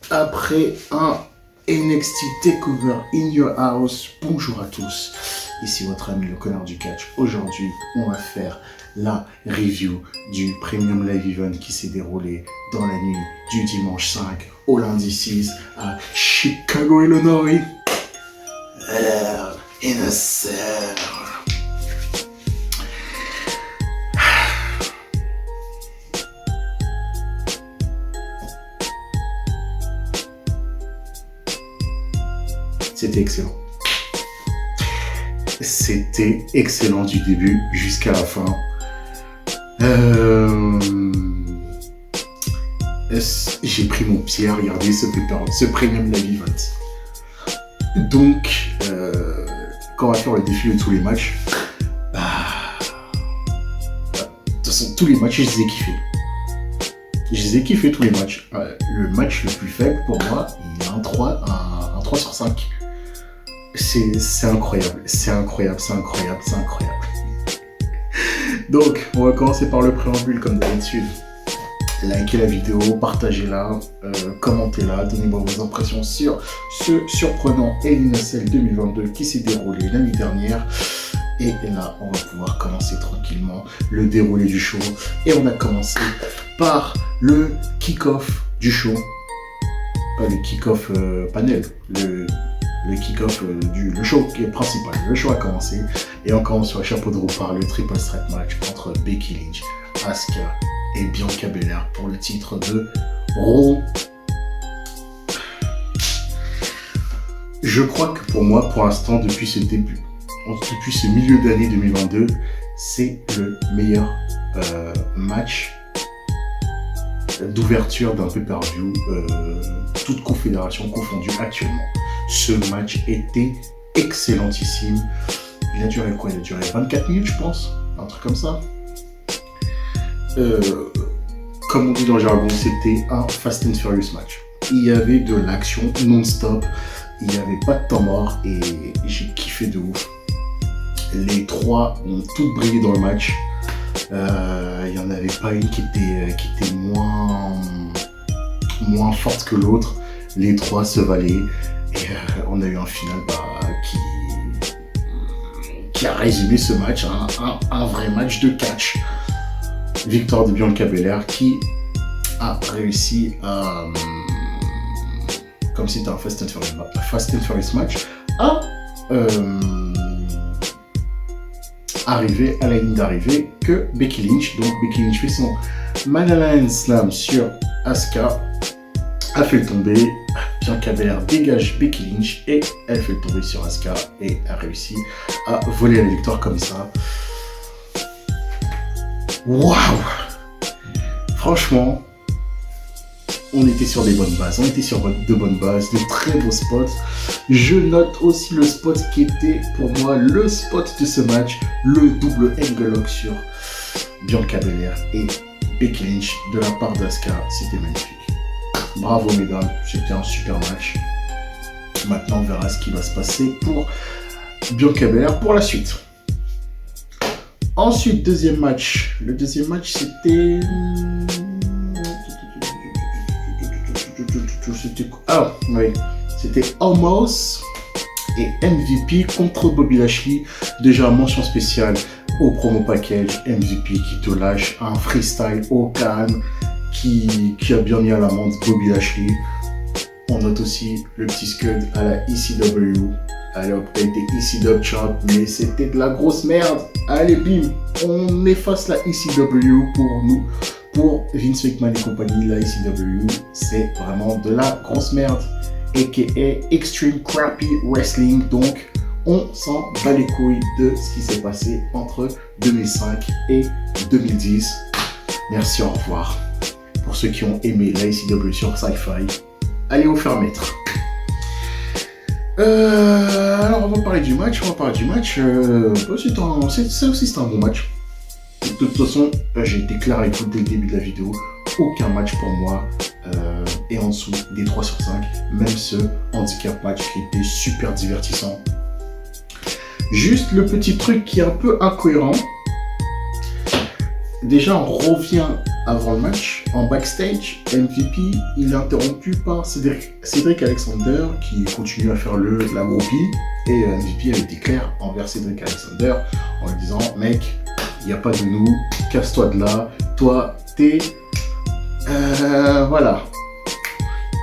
Après un NXT Takeover in your house, bonjour à tous, ici votre ami le connard du catch. Aujourd'hui, on va faire la review du Premium Live Event qui s'est déroulé dans la nuit du dimanche 5 au lundi 6 à Chicago, Illinois. In a cell. C'était excellent. C'était excellent du début jusqu'à la fin. J'ai pris mon pied à regarder ce Premium Live Event. Donc, quand on va faire le défilé de tous les matchs, de toute façon, tous les matchs, je les ai kiffés. Je les ai kiffés tous les matchs. Le match le plus faible pour moi, il a un 3 sur 5. C'est incroyable, c'est incroyable, c'est incroyable, c'est incroyable. Donc, on va commencer par le préambule comme d'habitude. Likez la vidéo, partagez-la, commentez-la, donnez-moi vos impressions sur ce surprenant Hell in a Cell 2022 qui s'est déroulé la nuit dernière. Et là, on va pouvoir commencer tranquillement le déroulé du show. Et on a commencé par le kick-off du show. Pas le kick-off panel, le kick-off le show qui est principal. Le show a commencé et on commence sur le chapeau de roue par le triple threat match entre Becky Lynch, Asuka et Bianca Belair pour le titre de Raw. Je crois que pour moi, pour l'instant, depuis ce milieu d'année 2022, c'est le meilleur match d'ouverture d'un pay-per-view, toute confédération confondue actuellement. Ce match était excellentissime. Il a duré quoi? Il a duré 24 minutes, je pense, un truc comme ça. Comme on dit dans le jargon, c'était un Fast and Furious match. Il y avait de l'action non-stop, il n'y avait pas de temps mort et j'ai kiffé de ouf. Les trois ont toutes brillé dans le match. Il n'y en avait pas une qui était moins forte que l'autre. Les trois se valaient et on a eu un final qui a résumé ce match, un vrai match de catch. Victoire de Bianca Belair qui a réussi à, comme c'était un Fast and Furious match, à arriver à la ligne d'arrivée que Becky Lynch. Donc Becky Lynch fait son Manalian Slam sur Asuka, a fait le tomber. Bianca Belair dégage Becky Lynch et elle fait le tomber sur Asuka et a réussi à voler la victoire comme ça. Waouh! Franchement, on était sur des bonnes bases, de bonnes bases, de très beaux spots. Je note aussi le spot qui était pour moi le spot de ce match, le double angle lock sur Bianca Belair et Becky Lynch de la part d'Asuka. C'était magnifique. Bravo mesdames, c'était un super match. Maintenant on verra ce qui va se passer pour Bianca Belair pour la suite. Ensuite, deuxième match. Le deuxième match, c'était... C'était Omos et MVP contre Bobby Lashley. Déjà, mention spéciale au promo package. MVP qui te lâche un freestyle au calme, qui a bien mis à l'amende Bobby Lashley. On note aussi le petit scud à la ECW. Elle a été ECW champ, mais c'était de la grosse merde. Allez, bim, on efface la ECW pour nous. Pour Vince McMahon et compagnie, la ECW, c'est vraiment de la grosse merde. A.K.A. Extreme Crappy Wrestling. Donc, on s'en bat les couilles de ce qui s'est passé entre 2005 et 2010. Merci, au revoir. Pour ceux qui ont aimé la ECW sur Sci-Fi, allez vous faire mettre. Alors on va parler du match, ça aussi c'est un bon match. De toute façon, j'ai été clair avec vous dès le début de la vidéo, aucun match pour moi est en dessous des 3 sur 5, même ce handicap match qui était super divertissant. Juste le petit truc qui est un peu incohérent, déjà on revient avant le match, En backstage, MVP, il est interrompu par Cédric Alexander qui continue à faire la groupie. Et MVP avait été clair envers Cédric Alexander en lui disant « Mec, il n'y a pas de nous, casse-toi de là, toi, t'es... voilà.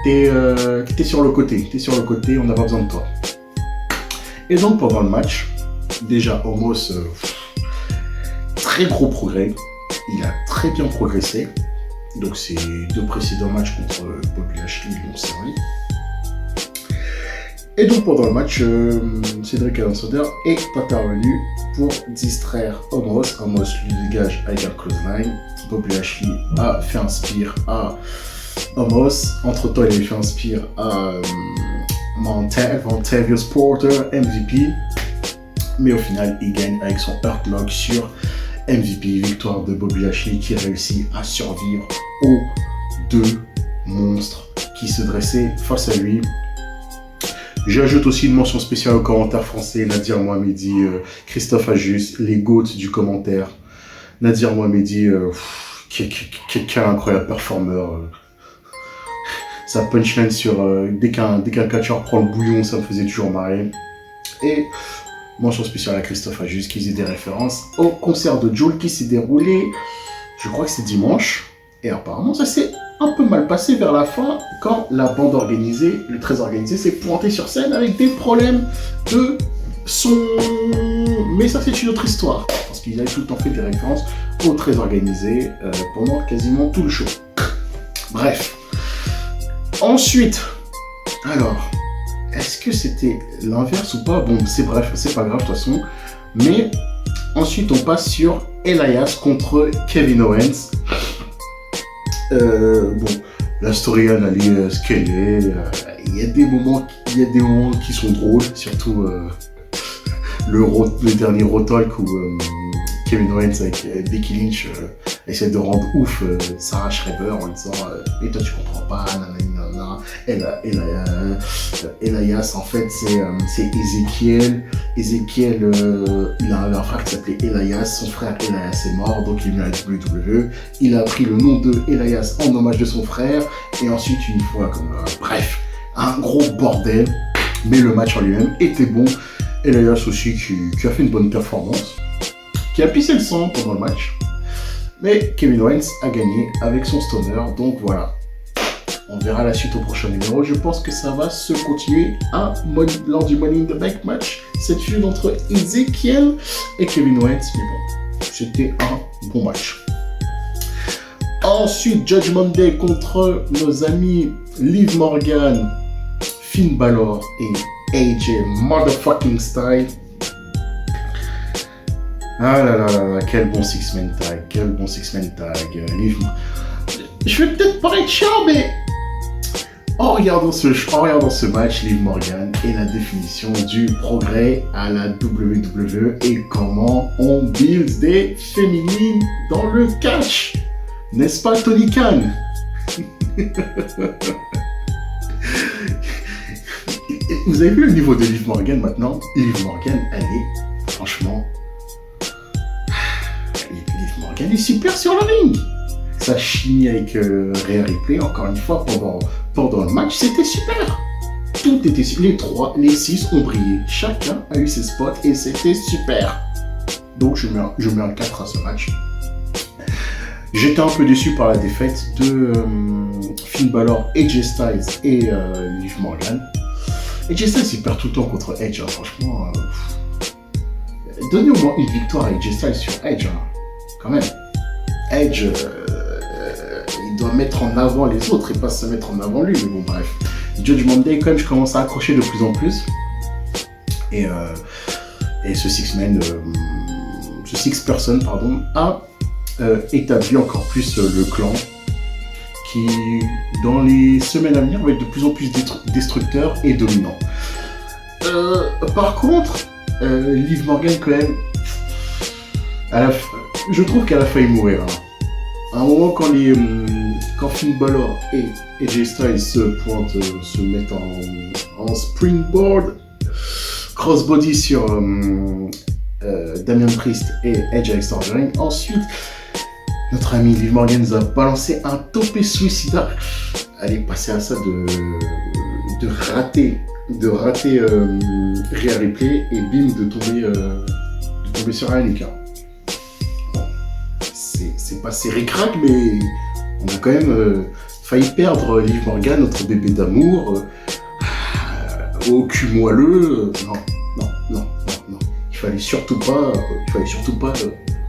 T'es sur le côté, on n'a pas besoin de toi. » Et donc pendant le match, déjà Omos, très gros progrès, il a très bien progressé. Donc ces 2 précédents matchs contre Bobby Lashley l'ont servi. Et donc pendant le match, Cédric Alexander est intervenu pour distraire Omos. Omos lui dégage avec un clothesline. Bobby Lashley a fait un spear à Omos. Entre temps, il avait fait un spear à Montavious Porter, MVP. Mais au final, il gagne avec son Hurt Lock sur MVP, victoire de Bobby Lashley qui réussit à survivre aux 2 monstres qui se dressaient face à lui. J'ajoute aussi une mention spéciale au commentaire français, Nadir Mohamedi, Christophe Ajus, les GOAT du commentaire. Nadir Mohamedi, quel incroyable performeur. Sa punchline sur dès qu'un catcheur prend le bouillon, ça me faisait toujours marrer. Et mention spéciale à Christophe Ajus qui faisait des références au concert de Jul qui s'est déroulé, je crois que c'est dimanche. Et apparemment, ça s'est un peu mal passé vers la fin quand la bande organisée, le très organisé, s'est pointé sur scène avec des problèmes de son. Mais ça, c'est une autre histoire. Parce qu'il a tout le temps fait des références au très organisé pendant quasiment tout le show. Bref. Ensuite, alors, est-ce que c'était l'inverse ou pas? Bon, c'est bref, c'est pas grave de toute façon. Mais ensuite, on passe sur Elias contre Kevin Owens. Bon, la storyline elle est ce qu'elle est. Il y a des moments qui sont drôles, surtout le dernier Raw Talk où Kevin Owens avec Becky Lynch essaie de rendre ouf Sarah Schreiber en disant et toi tu comprends pas, nanana. Elias en fait c'est Ezekiel. Ezekiel il avait un frère qui s'appelait Elias, son frère Elias est mort donc il est venu à la WWE. Il a pris le nom de Elias en hommage de son frère et ensuite une fois comme bref, un gros bordel, mais le match en lui-même était bon. Elias aussi qui a fait une bonne performance, qui a pissé le sang pendant le match. Mais Kevin Owens a gagné avec son stoner, donc voilà. On verra la suite au prochain numéro. Je pense que ça va se continuer lors du Money in the Bank match. Cette feud entre Ezekiel et Kevin Owens. Mais bon, c'était un bon match. Ensuite, Judgment Day contre nos amis Liv Morgan, Finn Balor et AJ Motherfucking Styles. Ah là là là là, quel bon six-man tag, Liv. Je vais peut-être paraître chiant, mais en regardant ce match, Liv Morgan est la définition du progrès à la WWE et comment on build des féminines dans le catch. N'est-ce pas, Tony Khan? Vous avez vu le niveau de Liv Morgan maintenant? Liv Morgan, elle est franchement... Liv Morgan est super sur le ring. Sa chimie avec Rhea Ripley, encore une fois, pendant le match, c'était super. Tout était super. Les 6 ont brillé. Chacun a eu ses spots et c'était super. Donc je mets un 4 à ce match. J'étais un peu déçu par la défaite de Finn Balor, AJ Styles et Liv Morgan. AJ Styles il perd tout le temps contre Edge, hein, franchement. Donnez au moins une victoire à AJ Styles sur Edge, hein, quand même. Edge, il doit mettre en avant les autres et pas se mettre en avant lui, mais bon bref. Judgment Day, quand même, je commence à accrocher de plus en plus. Et ce six person, a établi encore plus le clan qui, dans les semaines à venir, va être de plus en plus destructeur et dominant. Par contre, Liv Morgan, quand même, je trouve qu'elle a failli mourir. Hein. À un moment, quand Finn Balor et AJ Styles se mettent en springboard, crossbody sur Damian Priest et Edge avec Ring. Ensuite, notre ami Liv Morgan nous a balancé un topé suicidaire. Elle est passée à ça de rater Rhea Ripley et bim de tomber sur un Nika. Bon, c'est passé ric-rac, mais on a quand même failli perdre Liv Morgan, notre bébé d'amour, au cul moelleux. Non. Il fallait surtout pas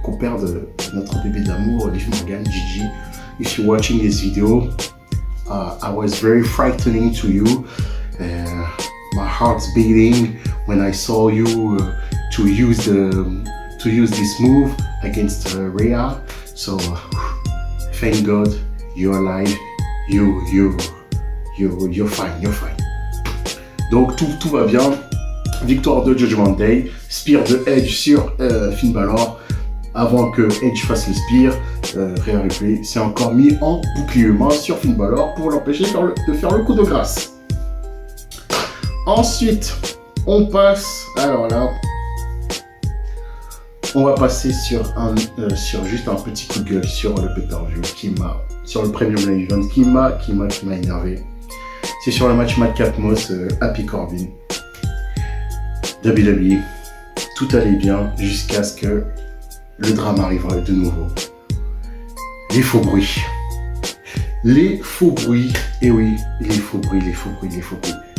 qu'on perde notre bébé d'amour, Liv Morgan, Gigi. If you're watching this video, I was very frightening to you. My heart's beating when I saw you to use this move against Rhea. So thank God you're alive. You're fine. Donc tout va bien. Victoire de Judgment Day. Spear de Edge sur Finn Balor. Avant que Edge fasse le spear, Rhea Ripley s'est encore mis en bouclier humain sur Finn Balor pour l'empêcher de faire le coup de grâce. Ensuite, on passe. Alors là, on va passer sur juste un petit coup de gueule sur le pay-per-view sur le Premium Live Event qui m'a énervé. C'est sur le match Madcap Moss Happy Corbin. WWE, tout allait bien jusqu'à ce que le drame arrive de nouveau. Les faux bruits. Et oui, les faux bruits.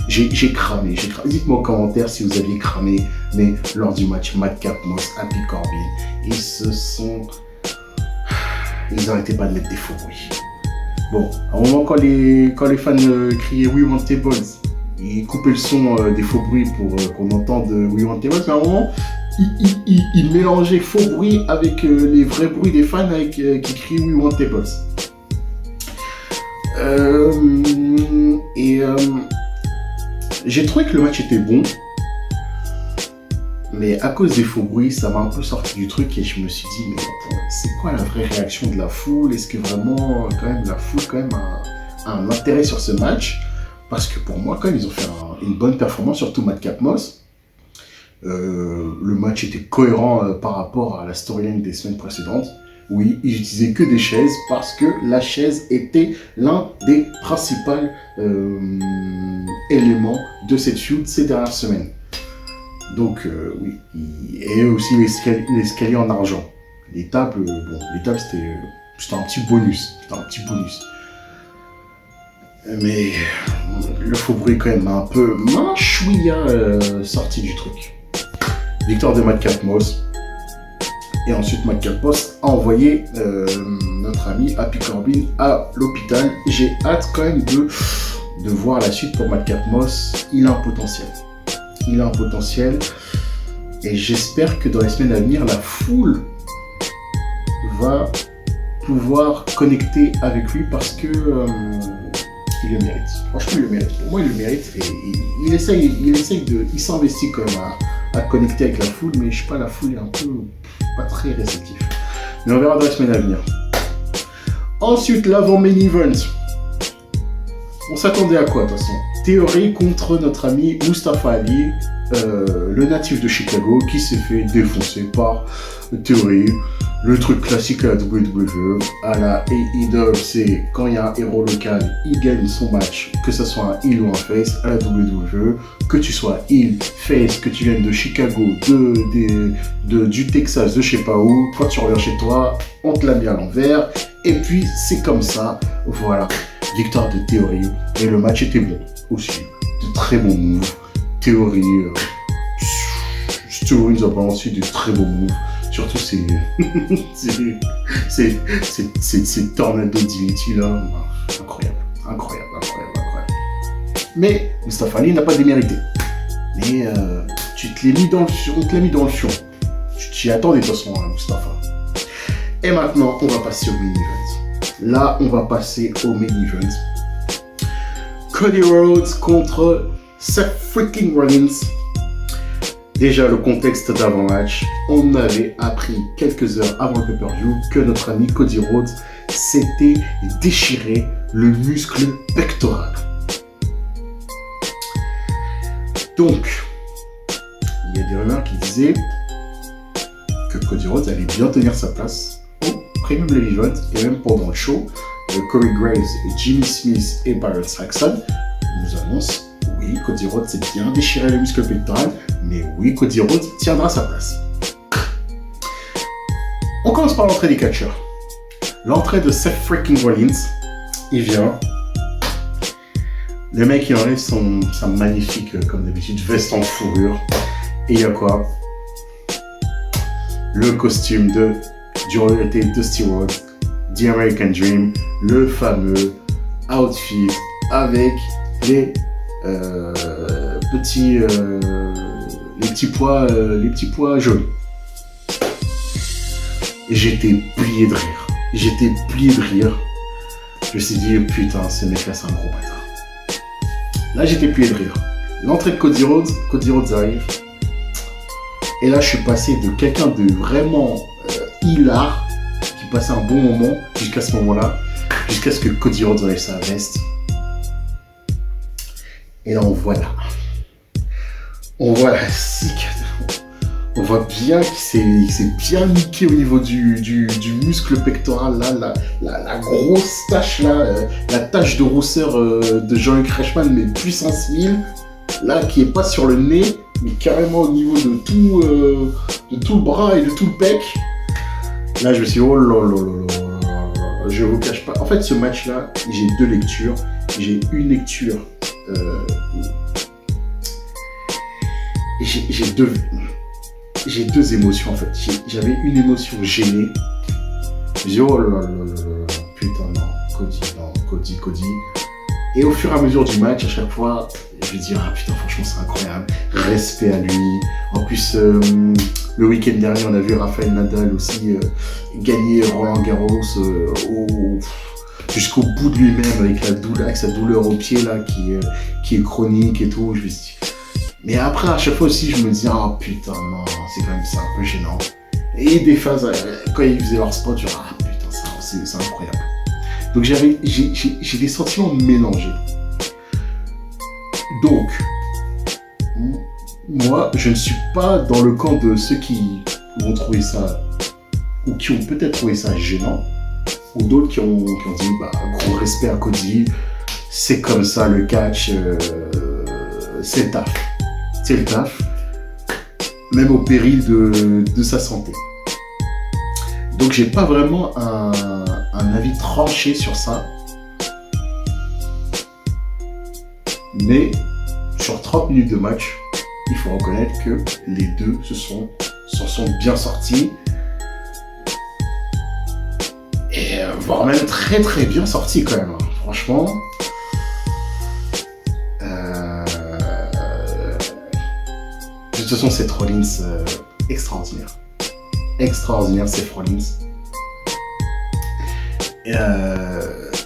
J'ai cramé. Dites-moi en commentaire si vous aviez cramé, mais lors du match Madcap Moss Happy Corbin, ils n'arrêtaient pas de mettre des faux bruits. Bon, à un moment quand les fans criaient We Want Tables, ils coupaient le son des faux bruits pour qu'on entende We Want Tables, mais à un moment, ils mélangeaient faux bruits avec les vrais bruits des fans qui crient We Want Tables. J'ai trouvé que le match était bon, mais à cause des faux bruits, ça m'a un peu sorti du truc et je me suis dit, mais attends, c'est quoi la vraie réaction de la foule? Est-ce que vraiment, quand même, la foule a un intérêt sur ce match? Parce que pour moi, quand même, ils ont fait une bonne performance, surtout Madcap Moss. Le match était cohérent par rapport à la storyline des semaines précédentes. Oui, ils utilisaient que des chaises parce que la chaise était l'un des principaux éléments de cette feud ces dernières semaines. Donc oui, et aussi l'escalier en argent. Les tables, c'était un petit bonus. Mais le faux bruit quand même un peu chouïa sorti du truc. Victoire de Madcap Moss. Et ensuite, Madcap Moss a envoyé notre ami Happy Corbin à l'hôpital. J'ai hâte quand même de voir la suite pour Madcap Moss. Il a un potentiel. Et j'espère que dans les semaines à venir, la foule va pouvoir connecter avec lui parce que il le mérite. Franchement, il le mérite. Pour moi, il le mérite. Et il s'investit quand même à connecter avec la foule, mais je sais pas, la foule est un peu pas très réceptif. Mais on verra dans les semaines à venir. Ensuite, l'avant-main event. On s'attendait à quoi de toute façon? Theory contre notre ami Mustafa Ali, le natif de Chicago, qui s'est fait défoncer par Theory. Le truc classique à la WWE, à la AEW, c'est quand il y a un héros local, il gagne son match, que ce soit un heel ou un face, à la WWE, que tu sois heel, face, que tu viennes de Chicago, du Texas, de je sais pas où, toi tu reviens chez toi, on te l'a mis à l'envers, et puis c'est comme ça, voilà, victoire de Theory, et le match était bon aussi, de très bons moves, Theory nous a balancé de très bons moves. Surtout ces Tornado DDT là, incroyable. Mais Mustafa Ali n'a pas démérité. Mais on te l'a mis dans le fion. Tu t'y attendais de toute façon, hein, Mustafa. Et maintenant, on va passer au main event. Là, on va passer au main event. Cody Rhodes contre Seth freaking Rollins. Déjà, le contexte d'avant-match, on avait appris quelques heures avant le pay-per-view que notre ami Cody Rhodes s'était déchiré le muscle pectoral. Donc, il y a des rumeurs qui disaient que Cody Rhodes allait bien tenir sa place au Premium Live Event et même pendant le show, Corey Graves, Jimmy Smith et Byron Saxton nous annoncent oui, Cody Rhodes s'est bien déchiré le muscle pectoral, mais oui, Cody Rhodes tiendra sa place. On commence par l'entrée des catcheurs. L'entrée de Seth freaking Rollins, il vient. Le mec, il enlève sa magnifique, comme d'habitude, veste en fourrure. Et il y a quoi? Le costume du royauté Dusty Rhodes, The American Dream, le fameux outfit avec les petits pois jaunes. Et j'étais plié de rire. Je me suis dit, putain, ce mec-là, c'est un gros bâtard. Là, j'étais plié de rire. L'entrée de Cody Rhodes arrive. Et là, je suis passé de quelqu'un de vraiment hilar, qui passait un bon moment, jusqu'à ce moment-là, jusqu'à ce que Cody Rhodes enlève sa veste. Et là, on voit la cicatrice. On voit bien qu'il s'est bien niqué au niveau du muscle pectoral, là, la grosse tache, là, la tache de rousseur de Jean-Luc Reichmann, mais puissance 1000, là, qui est pas sur le nez, mais carrément au niveau de tout le bras et de tout le pec. Là, je me suis dit, oh là là là là, je vous cache pas. En fait, ce match-là, j'ai deux lectures. J'ai une lecture, j'ai deux émotions en fait. J'avais une émotion gênée. Je me dis oh là là là là, putain non, Cody. Et au fur et à mesure du match, à chaque fois, je me dis ah putain franchement c'est incroyable, respect à lui. En plus le week-end dernier on a vu Rafael Nadal aussi gagner Roland Garros jusqu'au bout de lui-même avec sa douleur au pied là qui est chronique et tout. Je me dis mais après, à chaque fois aussi, je me dis, ah putain, non, c'est quand même, c'est un peu gênant. Et des phases, quand ils faisaient leur spot, je dis, ah putain, c'est incroyable. Donc j'ai des sentiments mélangés. Donc, moi, je ne suis pas dans le camp de ceux qui vont trouver ça, ou qui ont peut-être trouvé ça gênant, ou d'autres qui ont dit, bah, gros respect à Cody, c'est comme ça le catch, c'est le taf. C'est le taf, même au péril de sa santé. Donc j'ai pas vraiment un avis tranché sur ça. Mais sur 30 minutes de match, il faut reconnaître que les deux s'en sont bien sortis. Et voire même très très bien sortis quand même. Franchement. De toute façon, Seth Rollins, extraordinaire. Extraordinaire, Seth Rollins.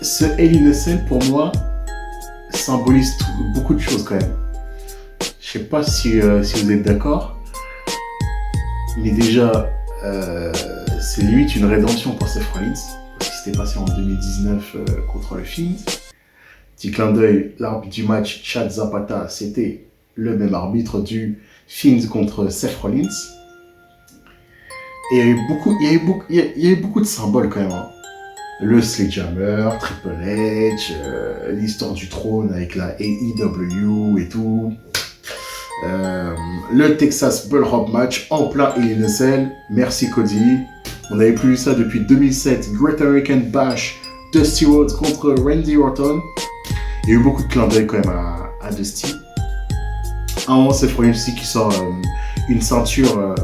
Ce Hell in a Cell, pour moi, symbolise beaucoup de choses quand même. Je sais pas si vous êtes d'accord, mais déjà, c'est limite une rédemption pour Seth Rollins, parce qu'il s'était passé en 2019 contre le Fiend. Petit clin d'œil, l'arbitre du match, Chad Zapata, c'était le même arbitre du Fiend contre Seth Rollins. Et il y a eu beaucoup de symboles quand même. Hein. Le Sledgehammer, Triple H, l'histoire du trône avec la AEW et tout. Le Texas Bull Rope match en plein Hell in a Cell. Merci Cody. On n'avait plus vu ça depuis 2007. Great American Bash, Dusty Rhodes contre Randy Orton. Il y a eu beaucoup de clins d'œil quand même à Dusty. À un moment, c'est Rollins aussi qui sort une ceinture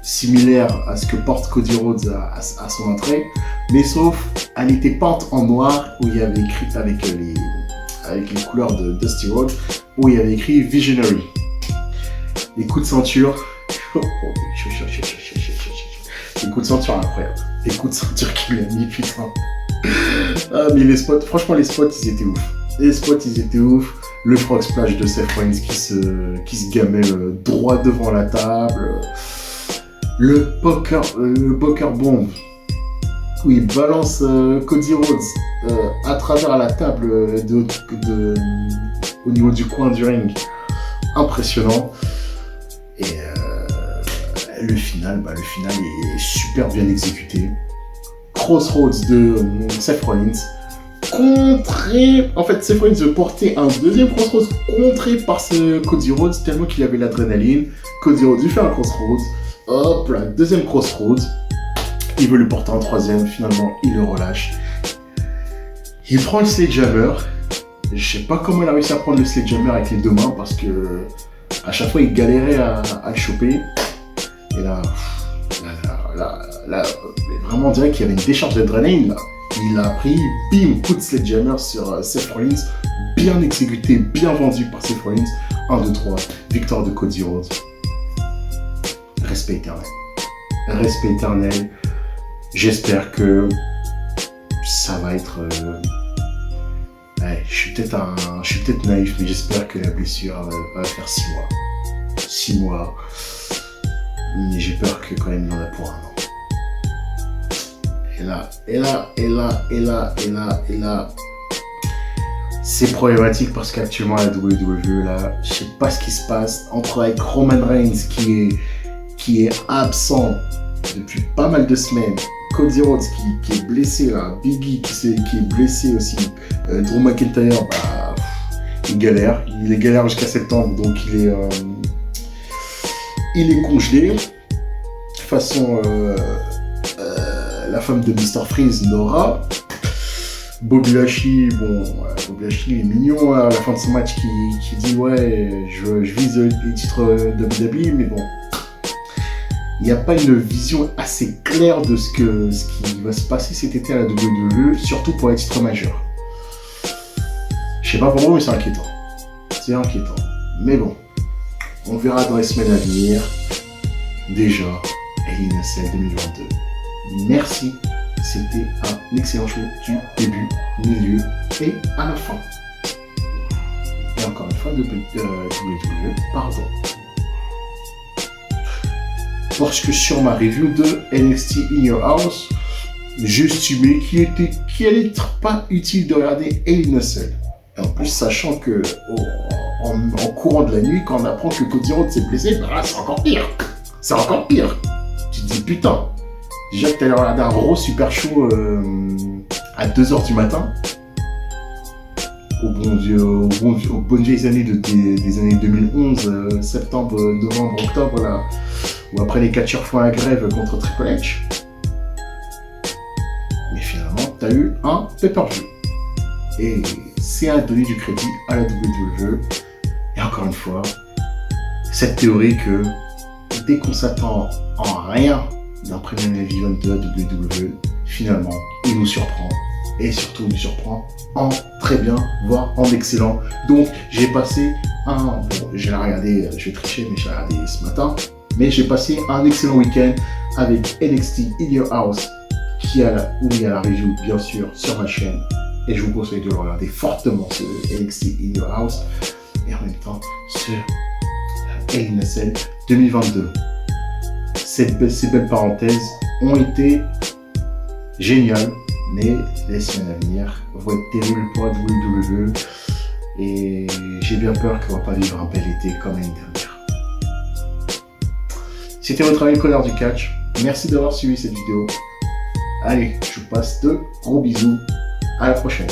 similaire à ce que porte Cody Rhodes à son entrée, mais sauf, elle était peinte en noir où il y avait écrit avec les couleurs de Dusty Rhodes, où il y avait écrit Visionary. Les coups de ceinture, les coups de ceinture incroyables. Les coups de ceinture qu'il a mis, putain. Ah, mais les spots, franchement, les spots, ils étaient ouf. Les spots, ils étaient ouf. Le frog splash de Seth Rollins qui se gamelle droit devant la table. Le poker bomb où il balance Cody Rhodes à travers la table au niveau du coin du ring. Impressionnant. Et le final est super bien exécuté. Crossroads de Seth Rollins. En fait, Seth Rollins veut porter un deuxième Crossroads contré par ce Cody Rhodes tellement qu'il avait l'adrénaline. Cody Rhodes lui fait un Crossroads. Hop là, deuxième Crossroads. Il veut le porter en troisième. Finalement, il le relâche. Il prend le Sledgehammer. Je sais pas comment il a réussi à prendre le Sledgehammer avec les deux mains parce que à chaque fois il galérait à le choper. Et là, vraiment on dirait qu'il y avait une décharge d'adrénaline là. Il a pris, bim, coup de Sledgehammer sur Seth Rollins, bien exécuté, bien vendu par Seth Rollins. 1, 2, 3, victoire de Cody Rhodes. Respect éternel. Respect éternel. J'espère que ça va être... je suis peut-être naïf, mais j'espère que la blessure va faire 6 mois. 6 mois. Mais j'ai peur que quand même il en a pour un an. Et là. C'est problématique parce qu'actuellement à la WWE, là, je sais pas ce qui se passe. Entre avec Roman Reigns qui est absent depuis pas mal de semaines. Cody Rhodes qui est blessé là, Big E qui est blessé aussi, Drew McIntyre, il galère jusqu'à septembre, donc il est congelé. De toute façon, la femme de Mr. Freeze, Nora, Bobby Lashley, Bobby Lashley est mignon à la fin de son match qui dit ouais, je vise les titres WWE, mais bon. Il n'y a pas une vision assez claire de ce qui va se passer cet été à la WWE, surtout pour les titres majeurs. Je sais pas pour vous, mais c'est inquiétant. C'est inquiétant. Mais bon, on verra dans les semaines à venir. Déjà, Hell in a Cell 2022. Merci. C'était un excellent show du début, milieu et à la fin. Et encore une fois, WWE, pardon. Parce que sur ma review de NXT In Your House, j'estimais qu'il allait être pas utile de regarder Hell in a Cell. Et en plus, sachant que en courant de la nuit, quand on apprend que Cody Rhodes s'est blessé, c'est encore pire. C'est encore pire. Tu te dis putain, déjà que t'allais regarder un Raw super chaud à 2h du matin, aux bonnes vieilles années des années 2011, septembre, novembre, octobre, là, où après les catcheurs font la grève contre Triple H. Mais finalement, t'as eu un pay-per-view. Et c'est à donner du crédit à la WWE. Et encore une fois, cette théorie que dès qu'on s'attend en rien d'un premier event de la WWE, finalement, il nous surprend. Et surtout, il nous surprend en très bien, voire en excellent. Donc, j'ai passé j'ai regardé, je vais tricher, mais j'ai regardé ce matin. Mais j'ai passé un excellent week-end avec NXT In Your House, où il y a la review, bien sûr, sur ma chaîne. Et je vous conseille de le regarder fortement, ce NXT In Your House. Et en même temps, ce Hell in a Cell 2022. Ces belles parenthèses ont été géniales, mais les semaines à venir vont être terribles pour la WWE. Et j'ai bien peur qu'on ne va pas vivre un bel été comme l'année dernière. C'était votre ami Connor du Catch. Merci d'avoir suivi cette vidéo. Allez, je vous passe de gros bisous. À la prochaine.